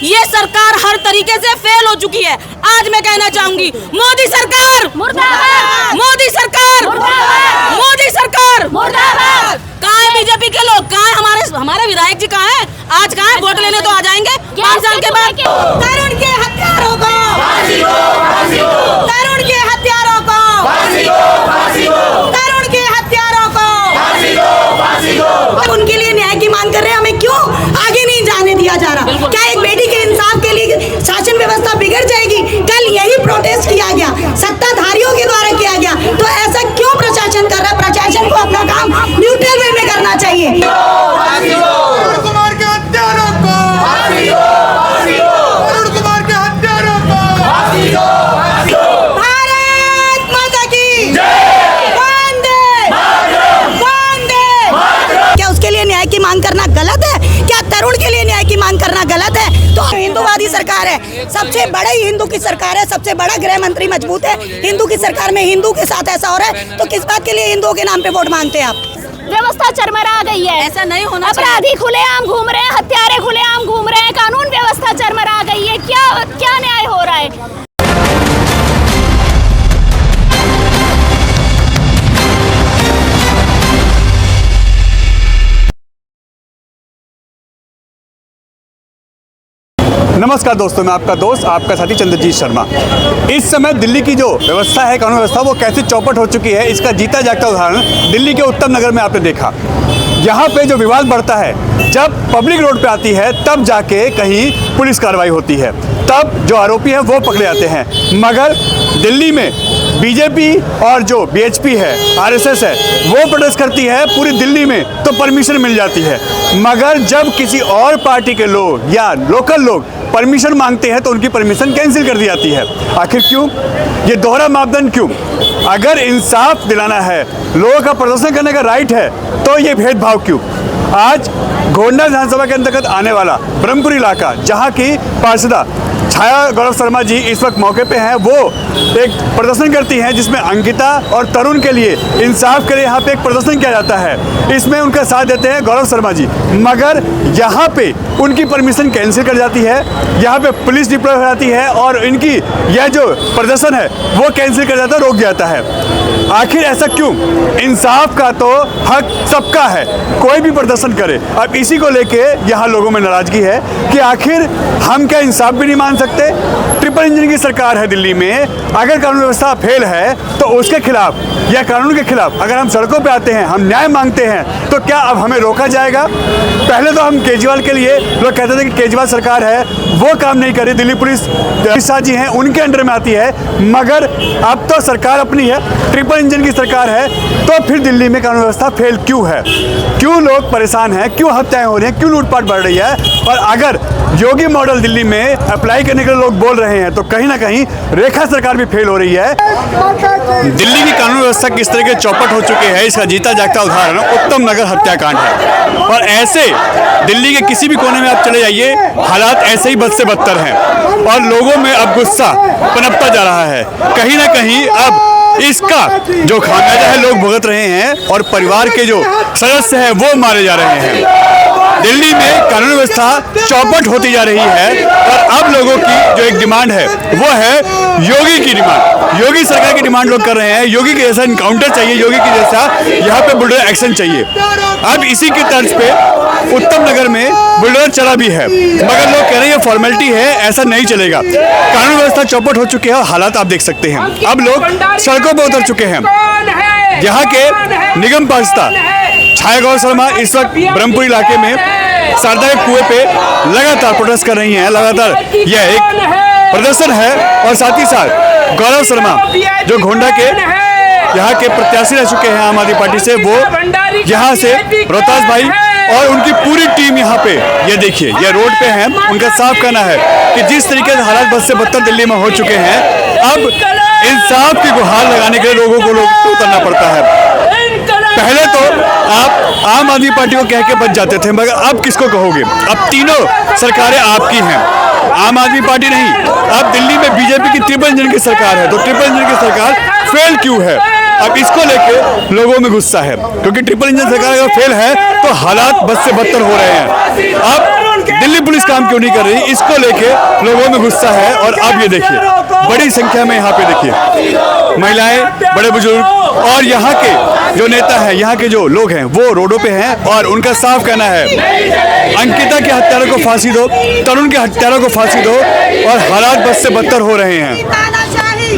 ये सरकार हर तरीके से फेल हो चुकी है। आज मैं कहना चाहूंगी, मोदी सरकार मुर्दाबाद, मोदी सरकार मुर्दाबाद, मोदी सरकार मुर्दाबाद। कहाँ है बीजेपी के लोग? कहाँ है हमारे विधायक जी? कहाँ है? आज कहाँ है? वोट लेने तो आ जाएंगे 5 साल के बाद। तरुण के हत्यारों को, तरुण के हत्यारों को, तरुण के हत्यारों को, उनके लिए न्याय की मांग कर रहे हैं। हमें क्यों आगे नहीं जाने दिया जा रहा? क्या एक बेटी के इंसाफ के लिए शासन व्यवस्था बिगड़ जाएगी? कल यही प्रोटेस्ट किया गया, सत्ताधारियों के द्वारा किया गया, तो ऐसा क्यों प्रशासन कर रहा है? प्रशासन को अपना काम न्यूट्रल वे में करना चाहिए। कुमार के हत्यारों को, अरुण कुमार के हत्यारों को, भारत माता की वंदे वंदे। क्या उसके लिए न्याय की मांग करना गलत है? क्या तरुण के लिए न्याय की मांग करना गलत है? तो हिंदूवादी सरकार है, सबसे बड़े हिंदू की सरकार है, सबसे बड़ा गृह मंत्री मजबूत है। हिंदू की सरकार में हिंदू के साथ ऐसा हो रहा है, तो किस बात के लिए हिंदुओं के नाम पे वोट मांगते हैं आप? व्यवस्था चरमरा गई है, ऐसा नहीं होना। अपराधी खुलेआम घूम रहे हैं, हत्यारे खुलेआम घूम रहे हैं, कानून व्यवस्था चरमरा गई है। क्या न्याय हो रहा है? नमस्कार दोस्तों, मैं आपका दोस्त, आपका साथी चंद्रजीत शर्मा। इस समय दिल्ली की जो व्यवस्था है, कानून व्यवस्था, वो कैसे चौपट हो चुकी है, इसका जीता जागता उदाहरण दिल्ली के उत्तम नगर में आपने देखा। यहाँ पे जो विवाद बढ़ता है, जब पब्लिक रोड पे आती है, तब जाके कहीं पुलिस कार्रवाई होती है, तब जो आरोपी हैं वो पकड़े जाते हैं। मगर दिल्ली में बीजेपी और जो बीएचपी है, आरएसएस है, वो प्रोटेस्ट करती है पूरी दिल्ली में, तो परमिशन मिल जाती है। मगर जब किसी और पार्टी के लोग या लोकल लोग परमिशन मांगते हैं, तो उनकी परमिशन कैंसिल कर दी जाती है। आखिर क्यों? ये दोहरा मापदंड क्यों? अगर इंसाफ दिलाना है, लोगों का प्रदर्शन करने का राइट है, तो ये भेदभाव क्यों? आज गोंडा विधानसभा के अंतर्गत आने वाला ब्रह्मपुरी इलाका, जहाँ की पार्षदा छाया गौरव शर्मा जी इस वक्त मौके पे हैं, वो एक प्रदर्शन करती हैं जिसमें अंकिता और तरुण के लिए, इंसाफ के लिए यहाँ पे एक प्रदर्शन किया जाता है। इसमें उनका साथ देते हैं गौरव शर्मा जी। मगर यहाँ पे उनकी परमिशन कैंसिल कर जाती है, यहाँ पे पुलिस डिप्लॉय हो जाती है और इनकी यह जो प्रदर्शन है वो कैंसिल कर जाता है, रोक जाता है। आखिर ऐसा क्यों? इंसाफ का तो हक सबका है, कोई भी प्रदर्शन करे। अब इसी को लेके यहाँ लोगों में नाराजगी है कि आखिर हम क्या इंसाफ भी नहीं मान सकते? ट्रिपल इंजन की सरकार है दिल्ली में, अगर कानून व्यवस्था फेल है तो उसके खिलाफ या कानून के खिलाफ अगर हम सड़कों पे आते हैं, हम न्याय मांगते हैं, तो क्या अब हमें रोका जाएगा? पहले तो हम केजरीवाल के लिए लोग कहते थे कि केजरीवाल सरकार है, वो काम नहीं कर रही, दिल्ली पुलिस शाह जी हैं उनके अंडर में आती है। मगर अब तो सरकार अपनी है, ट्रिपल इंजन की सरकार है, तो फिर दिल्ली में कानून व्यवस्था फेल क्यों है? क्यों लोग परेशान हैं? क्यों हत्याएं हो रही हैं? क्यों लूटपाट बढ़ रही है? और अगर योगी मॉडल दिल्ली में अप्लाई करने के लिए लोग बोल रहे हैं, तो कहीं ना कहीं रेखा सरकार भी फेल हो रही है। दिल्ली की कानून व्यवस्था किस तरह के चौपट हो चुके हैं, इसका जीता जागता उदाहरण उत्तम नगर हत्याकांड है। और ऐसे दिल्ली के किसी भी कोने में आप चले जाइए, हालात ऐसे ही बद से बदतर हैं और लोगों में अब गुस्सा पनपता जा रहा है। कहीं ना कहीं अब इसका जो खामियाजा है लोग भुगत रहे हैं और परिवार के जो सदस्य हैं वो मारे जा रहे हैं। दिल्ली में कानून व्यवस्था चौपट होती जा रही है और अब लोगों की जो एक डिमांड है वो है योगी की डिमांड। योगी सरकार की डिमांड लोग कर रहे हैं, योगी के जैसा इनकाउंटर चाहिए, योगी के जैसा यहाँ पे बुलडोजर एक्शन चाहिए। अब इसी की तर्ज पे उत्तम नगर में बुलडोजर चला भी है, मगर लोग कह रहे हैं ये फॉर्मेलिटी है, ऐसा नहीं चलेगा। कानून व्यवस्था चौपट हो चुकी है और हालात आप देख सकते हैं। अब लोग सड़कों पर उतर चुके हैं। यहाँ के निगम पार्षदा छाया गौरव शर्मा इस वक्त ब्रह्मपुरी इलाके में शारदा के कुएं पे लगातार प्रोटेस्ट कर रही हैं। लगातार यह एक प्रदर्शन है और साथ ही साथ गौरव शर्मा जो गोंडा के यहाँ के प्रत्याशी रह चुके हैं आम आदमी पार्टी से, वो यहाँ से रोहतास भाई और उनकी पूरी टीम यहाँ पे, ये देखिए ये रोड पे हैं। उनका साफ कहना है कि जिस तरीके से हालात बद से बदतर दिल्ली में हो चुके हैं, अब इंसाफ की गुहार लगाने के लिए लोगों को उतरना पड़ता है। पहले तो आप आम आदमी पार्टी को कह के बच जाते थे, मगर अब किसको कहोगे? अब तीनों सरकारें आपकी हैं, आम आदमी पार्टी नहीं। अब दिल्ली में बीजेपी की ट्रिपल इंजन की सरकार है, तो ट्रिपल इंजन की सरकार फेल क्यों है? अब इसको लेके लोगों में गुस्सा है, क्योंकि ट्रिपल इंजन सरकार अगर फेल है तो हालात बद से बदतर हो रहे हैं। अब दिल्ली पुलिस काम क्यों नहीं कर रही, इसको लेके लोगों में गुस्सा है। और अब ये देखिए बड़ी संख्या में यहाँ पे देखिए महिलाएं, बड़े बुजुर्ग और यहाँ के जो नेता हैं, यहाँ के जो लोग हैं वो रोडों पे हैं और उनका साफ कहना है अंकिता के हत्यारों को फांसी दो, तरुण के हत्यारों को फांसी दो और हालात बद से बदतर हो रहे हैं। तानाशाही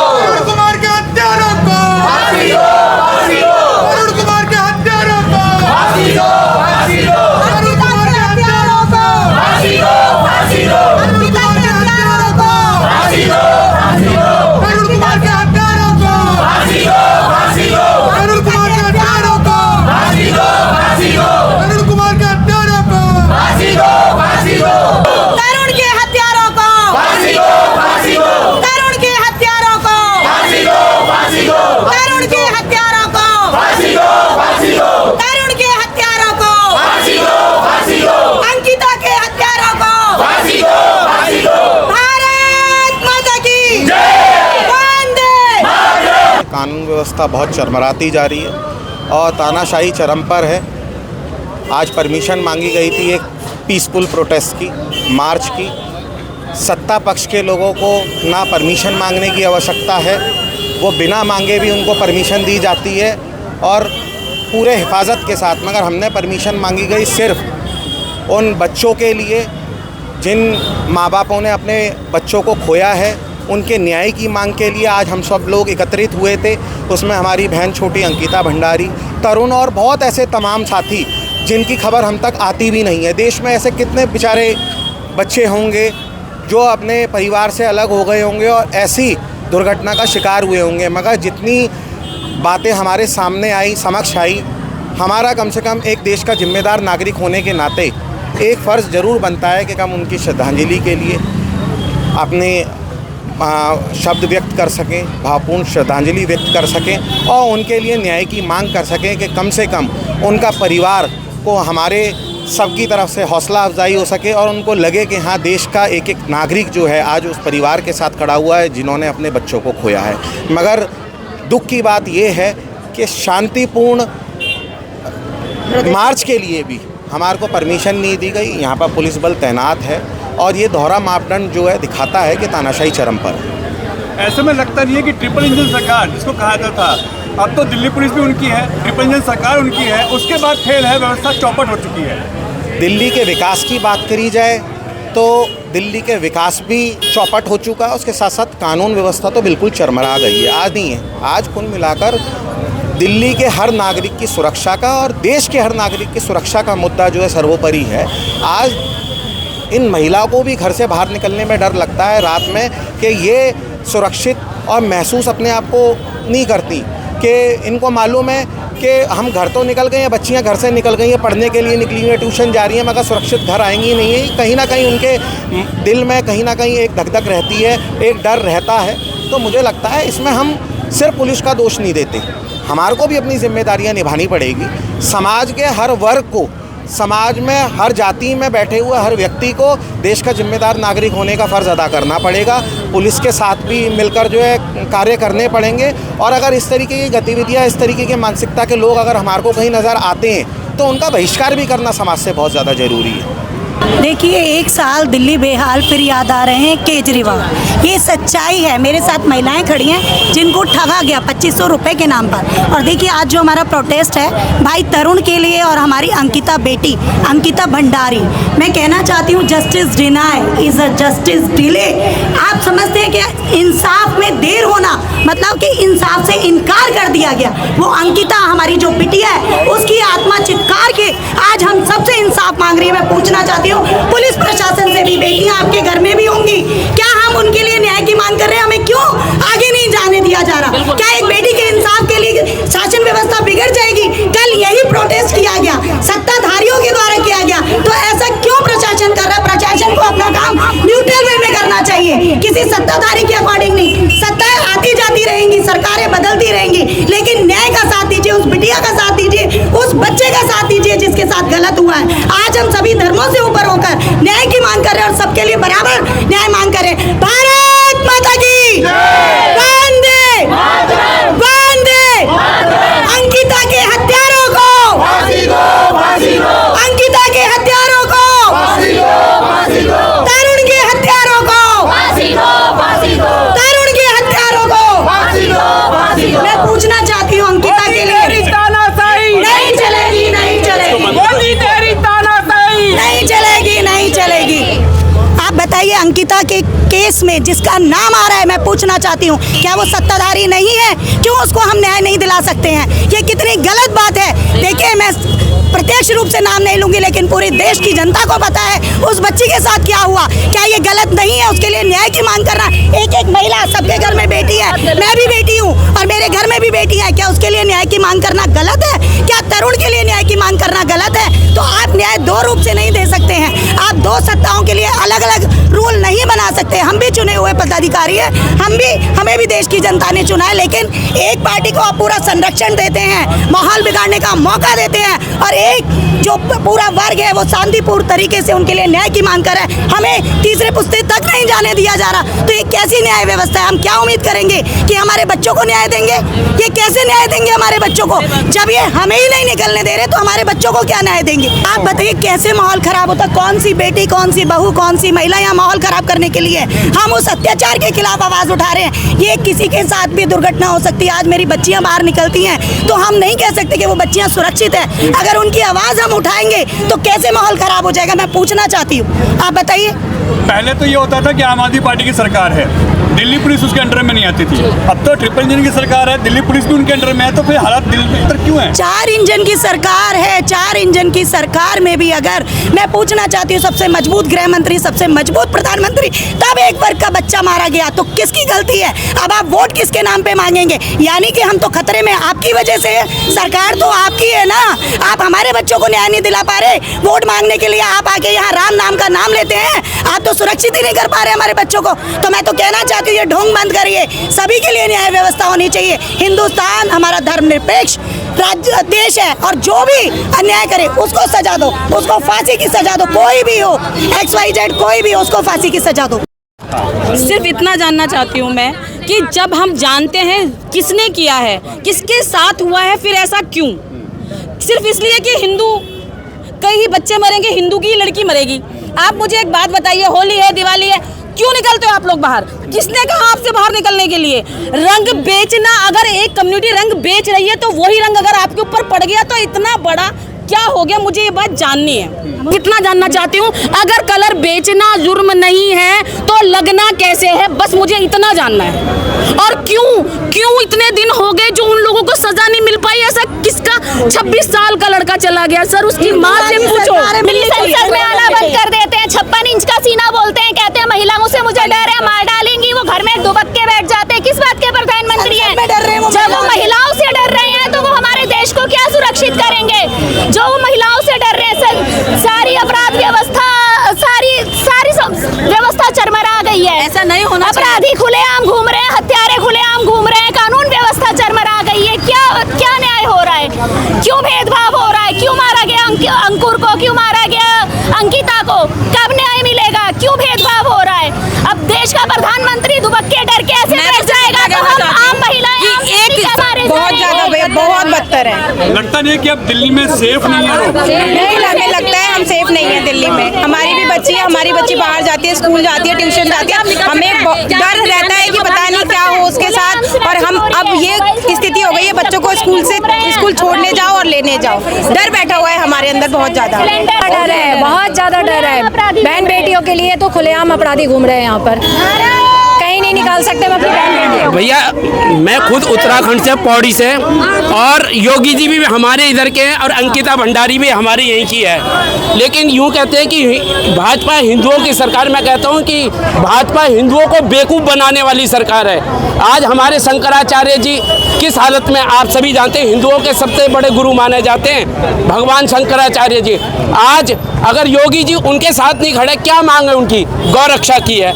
अरुण कुमार के हत्यारों को अरुण कुमार के हत्यारों को अरुण कुमार के हत्यारों को अरुण कुमार के हत्यारों को अरुण कुमार के हत्यारों को अरुण कुमार के हत्यारों को अरुण कुमार के हत्यारों को तरुण के हत्यारों को तरुण के हत्यारों को तरुण के हत्यारों को तरुण के हत्यारों को अंकिता के हत्यारों को भारत माता की वंदे। कानून व्यवस्था बहुत चरमराती जा रही है और तानाशाही चरम पर है। आज परमिशन मांगी गई थी एक पीसफुल प्रोटेस्ट की, मार्च की। सत्ता पक्ष के लोगों को ना परमिशन मांगने की आवश्यकता है, वो बिना मांगे भी उनको परमिशन दी जाती है और पूरे हिफाजत के साथ। मगर हमने परमिशन मांगी गई सिर्फ उन बच्चों के लिए जिन माँ बापों ने अपने बच्चों को खोया है, उनके न्याय की मांग के लिए आज हम सब लोग एकत्रित हुए थे। उसमें हमारी बहन छोटी अंकिता भंडारी, तरुण और बहुत ऐसे तमाम साथी जिनकी खबर हम तक आती भी नहीं है। देश में ऐसे कितने बेचारे बच्चे होंगे जो अपने परिवार से अलग हो गए होंगे और ऐसी दुर्घटना का शिकार हुए होंगे। मगर जितनी बातें हमारे सामने आई, समक्ष आई, हमारा कम से कम एक देश का जिम्मेदार नागरिक होने के नाते एक फ़र्ज़ ज़रूर बनता है कि हम उनकी श्रद्धांजलि के लिए अपने शब्द व्यक्त कर सकें, भावपूर्ण श्रद्धांजलि व्यक्त कर सकें और उनके लिए न्याय की मांग कर सकें कि कम से कम उनका परिवार को हमारे सबकी तरफ से हौसला अफजाई हो सके और उनको लगे कि हाँ, देश का एक एक नागरिक जो है आज उस परिवार के साथ खड़ा हुआ है जिन्होंने अपने बच्चों को खोया है। मगर दुख की बात ये है कि शांतिपूर्ण मार्च के लिए भी हमारे को परमिशन नहीं दी गई। यहाँ पर पुलिस बल तैनात है और ये दोहरा मापदंड जो है दिखाता है कि तानाशाही चरम पर है। ऐसे में लगता नहीं है कि ट्रिपल इंजन सरकार जिसको कहा जाता था, अब तो दिल्ली पुलिस भी उनकी है, ट्रिपल इंजन सरकार उनकी है, उसके बाद फेल है, व्यवस्था चौपट हो चुकी है। दिल्ली के विकास की बात करी जाए तो दिल्ली के विकास भी चौपट हो चुका है, उसके साथ साथ कानून व्यवस्था तो बिल्कुल चरमरा गई है। आज नहीं है, आज कुल मिलाकर दिल्ली के हर नागरिक की सुरक्षा का और देश के हर नागरिक की सुरक्षा का मुद्दा जो है सर्वोपरि है। आज इन महिलाओं को भी घर से बाहर निकलने में डर लगता है रात में कि ये सुरक्षित और महसूस अपने आप को नहीं करती, कि इनको मालूम है कि हम घर तो निकल गए हैं, बच्चियां घर से निकल गई हैं, पढ़ने के लिए निकली हुई हैं, ट्यूशन जा रही हैं, मगर सुरक्षित घर आएंगी नहीं है। कहीं ना कहीं उनके दिल में कहीं ना कहीं एक धक धक रहती है, एक डर रहता है। तो मुझे लगता है इसमें हम सिर्फ पुलिस का दोष नहीं देते, हमारे को भी अपनी जिम्मेदारियां निभानी पड़ेगी। समाज के हर वर्ग को, समाज में हर जाति में बैठे हुए हर व्यक्ति को देश का जिम्मेदार नागरिक होने का फ़र्ज़ अदा करना पड़ेगा। पुलिस के साथ भी मिलकर जो है कार्य करने पड़ेंगे और अगर इस तरीके की गतिविधियां, इस तरीके की मानसिकता के लोग अगर हमारे को कहीं नज़र आते हैं तो उनका बहिष्कार भी करना समाज से बहुत ज़्यादा ज़रूरी है। देखिए, एक साल दिल्ली बेहाल, फिर याद आ रहे हैं केजरीवाल। ये सच्चाई है। मेरे साथ महिलाएं खड़ी हैं जिनको ठगा गया 2500 रुपए के नाम पर। और देखिए, आज जो हमारा प्रोटेस्ट है भाई तरुण के लिए और हमारी अंकिता बेटी अंकिता भंडारी, मैं कहना चाहती हूँ justice deny is a justice delay. आप समझते हैं कि इंसाफ में देर होना मतलब कि इंसाफ से इनकार कर दिया गया। वो अंकिता हमारी जो बिटिया है उसकी आत्मा चित्कार के आज हम सबसे इंसाफ मांग रही है। मैं पूछना चाहती हूँ पुलिस प्रशासन से भी, बेटियां आपके घर में भी होंगी, क्या हम उनके लिए न्याय की मांग कर रहे हैं? हमें क्यों आगे नहीं जाने दिया जा रहा? क्या एक बेटी के इंसाफ के लिए शासन व्यवस्था बिगड़ जाएगी? कल यही प्रोटेस्ट किया गया, सत्ताधारियों के द्वारा किया गया, तो ऐसा क्यों प्रशासन कर रहा है? प्रशासन को अपना काम न्यूट्रल वे में करना चाहिए, किसी सत्ताधारी के अकॉर्डिंग नहीं। सत्ताएं आती जाती रहेंगी, सरकारें बदलती रहेंगी, लेकिन न्याय का साथ दीजिए, उस बिटिया का साथ दीजिए, उस बच्चे का साथ दीजिए जिसके साथ गलत हुआ है। आज हम सभी धर्मों से ऊपर होकर न्याय की मांग कर रहे हैं और सबके लिए बराबर न्याय मांग कर रहे हैं। भारत माता की वंदे वंदे। अंकिता के हत्यारों को अंकिता के केस में जिसका नाम आ रहा है, मैं पूछना चाहती हूँ क्या वो सत्ताधारी नहीं है? क्यों उसको हम न्याय नहीं दिला सकते हैं? ये कितनी गलत बात है। देखिए, मैं प्रत्यक्ष रूप से नाम नहीं लूंगी, लेकिन पूरे देश की जनता को पता है उस बच्ची के साथ क्या हुआ। क्या ये गलत नहीं है? उसके लिए न्याय की मांग करना। एक एक महिला, सबके घर में बेटी है, मैं भी बेटी हूँ और मेरे घर में भी बेटी है। क्या उसके लिए न्याय की मांग करना गलत है? क्या तरुण के लिए न्याय की मांग करना गलत है? तो आप न्याय दो रूप से नहीं दे सकते हैं। आप दो सत्ताओं के लिए अलग अलग रूल नहीं बना सकते। हम भी चुने हुए पदाधिकारी हैं, हमें भी देश की जनता ने चुना है, लेकिन एक पार्टी को आप पूरा संरक्षण देते हैं, माहौल बिगाड़ने का मौका देते हैं, और एक जो पूरा वर्ग है वो शांतिपूर्ण तरीके से उनके लिए न्याय की मांग कर रहा है। हमें तीसरे पुस्ते तक नहीं जाने दिया जा रहा। तो ये कैसी न्याय व्यवस्था है? हम क्या उम्मीद करेंगे कि हमारे बच्चों को न्याय देंगे? ये कैसे न्याय देंगे हमारे बच्चों को? जब ये हमें ही नहीं निकलने दे रहे तो हमारे बच्चों को क्या न्याय देंगे? आप बताइए कैसे माहौल खराब होता? कौन सी बेटी, कौन सी बहू, कौन सी महिला यहाँ माहौल खराब करने के लिए? हम उस अत्याचार के खिलाफ आवाज उठा रहे हैं। ये किसी के साथ भी दुर्घटना हो सकती है। आज मेरी बच्चियां बाहर निकलती हैं तो हम नहीं कह सकते कि वो बच्चियां सुरक्षित है। अगर उनकी आवाज हम उठाएंगे तो कैसे माहौल खराब हो जाएगा? मैं पूछना चाहती हूँ, आप बताइए। पहले तो ये होता था कि आम आदमी पार्टी की सरकार है, दिल्ली पुलिस उसके अंडर में नहीं आती थी। अब तो ट्रिपल इंजन की सरकार है, दिल्ली पुलिस भी उनके अंडर में है, तो फिर हालात दिल्ली में इधर क्यों है? 4 इंजन की सरकार है। 4 इंजन की सरकार में भी अगर मैं पूछना चाहती हूँ, सबसे मजबूत गृह मंत्री, सबसे मजबूत प्रधानमंत्री, तब एक वर्ग का बच्चा मारा गया, तो किसकी गलती है? अब आप वोट किसके नाम पे मांगेंगे? यानी कि हम तो खतरे में, आपकी वजह से। सरकार तो आपकी है ना, आप हमारे बच्चों को न्याय नहीं दिला पा रहे। वोट मांगने के लिए आप आके यहाँ राम नाम का नाम लेते हैं, आप तो सुरक्षित ही नहीं कर पा रहे हमारे बच्चों को। तो मैं तो कहना चाहती हूँ ये ढोंग बंद करिए। सभी के लिए न्याय व्यवस्था होनी चाहिए। हिंदुस्तान हमारा धर्मनिरपेक्ष राज्य देश है, और जो भी अन्याय करे उसको सजा दो, उसको फांसी की सजा दो। कोई भी हो, XYZ कोई भी हो, उसको फांसी की सजा दो। सिर्फ इतना जानना चाहती हूँ मैं कि जब हम जानते हैं किसने किया है, किसके साथ हुआ है, फिर ऐसा क्यों? सिर्फ इसलिए कि हिंदू कई बच्चे मरेंगे, हिंदू की लड़की मरेगी। आप मुझे एक बात बताइए, होली है, दिवाली है, क्यों निकलते हो आप लोग बाहर? किसने कहा आपसे बाहर निकलने के लिए? रंग बेचना, अगर एक कम्युनिटी रंग बेच रही है तो वही रंग अगर आपके ऊपर पड़ गया तो इतना बड़ा क्या हो गया? मुझे ये बात जाननी है। इतना जानना चाहती हूँ, अगर कलर बेचना जुर्म नहीं है तो लगना कैसे है? बस मुझे इतना जानना है। और क्यों इतने दिन हो गए जो उन लोगों को सजा नहीं मिल पाई? ऐसा किसका 26 साल का लड़का चला गया सर, उसकी माँ से पूछो। संसद में आना बंद कर देते हैं, 56 इंच का सीना बोलते हैं, कहते हैं महिलाओं से मुझे डर है, मार डालेंगी। वो घर में दुबक के बैठ जाते हैं। किस बात के प्रधानमंत्री हैं? जब वो महिलाओं से डर रहे हैं तो वो हमारे देश को क्या सुरक्षित करेंगे? जो वो महिलाओं से डर रहे हैं, सारी अपराध व्यवस्था, सारी व्यवस्था चरमरा गई है। ऐसा नहीं होना चाहिए। अपराधी खुलेआम घूम रहे हैं, हत्यारे खुलेआम घूम रहे हैं, कानून व्यवस्था चरमरा गई है। क्या न्याय हो रहा है? क्यों भेदभाव हो रहा है? क्यों मारा गया अंकुर को? क्यों मारा गया अंकिता को? कब न्याय मिलेगा? क्यों भेदभाव हो रहा है? अब देश का प्रधानमंत्री दुबक के डर के ऐसे बैठ जाएगा तो हम आम महिलाएं बहुत बदतर है। लगता नहीं है कि अब दिल्ली में सेफ नहीं है? नहीं, हमें लगता है हम सेफ नहीं है दिल्ली में। हमारी भी बच्ची है, हमारी बच्ची बाहर जाती है, स्कूल जाती है, ट्यूशन जाती है, हमें डर रहता है कि पता नहीं क्या हो उसके साथ। और हम अब ये स्थिति हो गई है, बच्चों को स्कूल छोड़ने जाओ और लेने जाओ, डर बैठा हुआ है हमारे अंदर बहुत ज्यादा। डर है, बहुत ज्यादा डर है। बहन बेटियों के लिए तो खुलेआम अपराधी घूम रहे हैं यहाँ पर, कहीं नहीं निकाल सकते हम अपनी बहन बेटियों। भैया मैं खुद उत्तराखंड से, पौड़ी से, और योगी जी भी हमारे इधर के हैं और अंकिता भंडारी भी हमारे यहीं की है। लेकिन यूँ कहते हैं कि भाजपा हिंदुओं की सरकार, मैं कहता हूँ कि भाजपा हिंदुओं को बेवकूफ़ बनाने वाली सरकार है। आज हमारे शंकराचार्य जी किस हालत में, आप सभी जानते हैं, हिंदुओं के सबसे बड़े गुरु माने जाते हैं भगवान शंकराचार्य जी। आज अगर योगी जी उनके साथ नहीं खड़े, क्या मांग है उनकी? गौ रक्षा की है।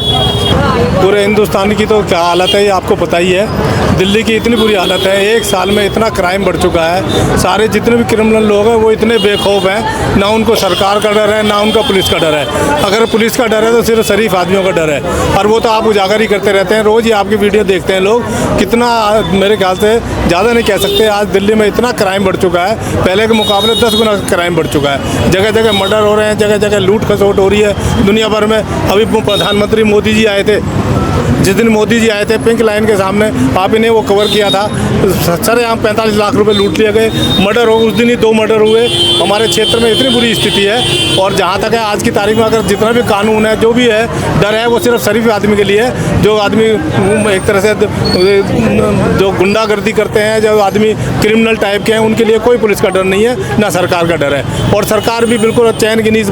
पूरे हिंदुस्तान की तो क्या हालत है ये आपको पता ही है। दिल्ली की इतनी बुरी हालत है, एक साल में इतना क्राइम बढ़ चुका है। सारे जितने भी क्रिमिनल लोग हैं वो इतने बेखौफ हैं, ना उनको सरकार का डर है ना उनका पुलिस का डर है। अगर पुलिस का डर है तो सिर्फ शरीफ आदमियों का डर है, और वो तो आप उजागर ही करते रहते हैं। रोज़ ही आपकी वीडियो देखते हैं लोग। कितना, मेरे ख्याल से ज़्यादा नहीं कह सकते, आज दिल्ली में इतना क्राइम बढ़ चुका है, पहले के मुकाबले 10 गुना क्राइम बढ़ चुका है। जगह जगह मर्डर हो रहे हैं, जगह जगह लूट खसोट हो रही है दुनिया भर में। अभी प्रधानमंत्री मोदी जी आए थे जिस दिन मोदी जी आए थे पिंक लाइन के सामने आप इन्हें वो कवर किया था, सर यहाँ 45 लाख रुपए लूट लिए गए, मर्डर हो, उस दिन ही 2 मर्डर हुए। हमारे क्षेत्र में इतनी बुरी स्थिति है। और जहाँ तक है आज की तारीख में अगर जितना भी कानून है, जो भी है, डर है वो सिर्फ शरीफ आदमी के लिए है। जो आदमी एक तरह से जो गुंडागर्दी करते हैं, जो आदमी क्रिमिनल टाइप के हैं, उनके लिए कोई पुलिस का डर नहीं है, ना सरकार का डर है। और सरकार भी बिल्कुल चैन की नींद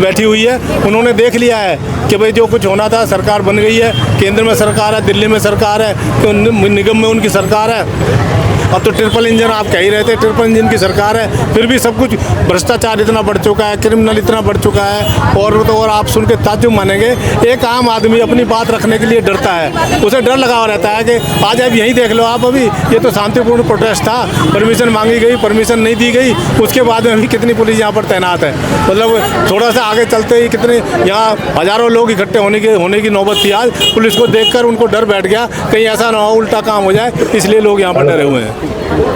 बैठी हुई है। उन्होंने देख लिया है कि भाई जो कुछ होना था, सरकार बन गई है, केंद्र में सरकार है, दिल्ली में सरकार है, तो निगम में उनकी सरकार है। अब तो ट्रिपल इंजन आप कह ही रहे थे, ट्रिपल इंजन की सरकार है, फिर भी सब कुछ भ्रष्टाचार इतना बढ़ चुका है, क्रिमिनल इतना बढ़ चुका है। और आप सुन के ताज्जुब मानेंगे, एक आम आदमी अपनी बात रखने के लिए डरता है, उसे डर लगा हुआ रहता है कि आज अब यहीं देख लो आप, अभी ये तो शांतिपूर्ण प्रोटेस्ट था, परमिशन मांगी गई, परमिशन नहीं दी गई, उसके बाद में भी कितनी पुलिस यहाँ पर तैनात है। मतलब थोड़ा सा आगे चलते ही कितने यहाँ हज़ारों लोग इकट्ठे होने की नौबत थी। आज पुलिस को देखकर उनको डर बैठ गया, कहीं ऐसा ना हो उल्टा काम हो जाए, इसलिए लोग यहाँ पर डरे हुए हैं।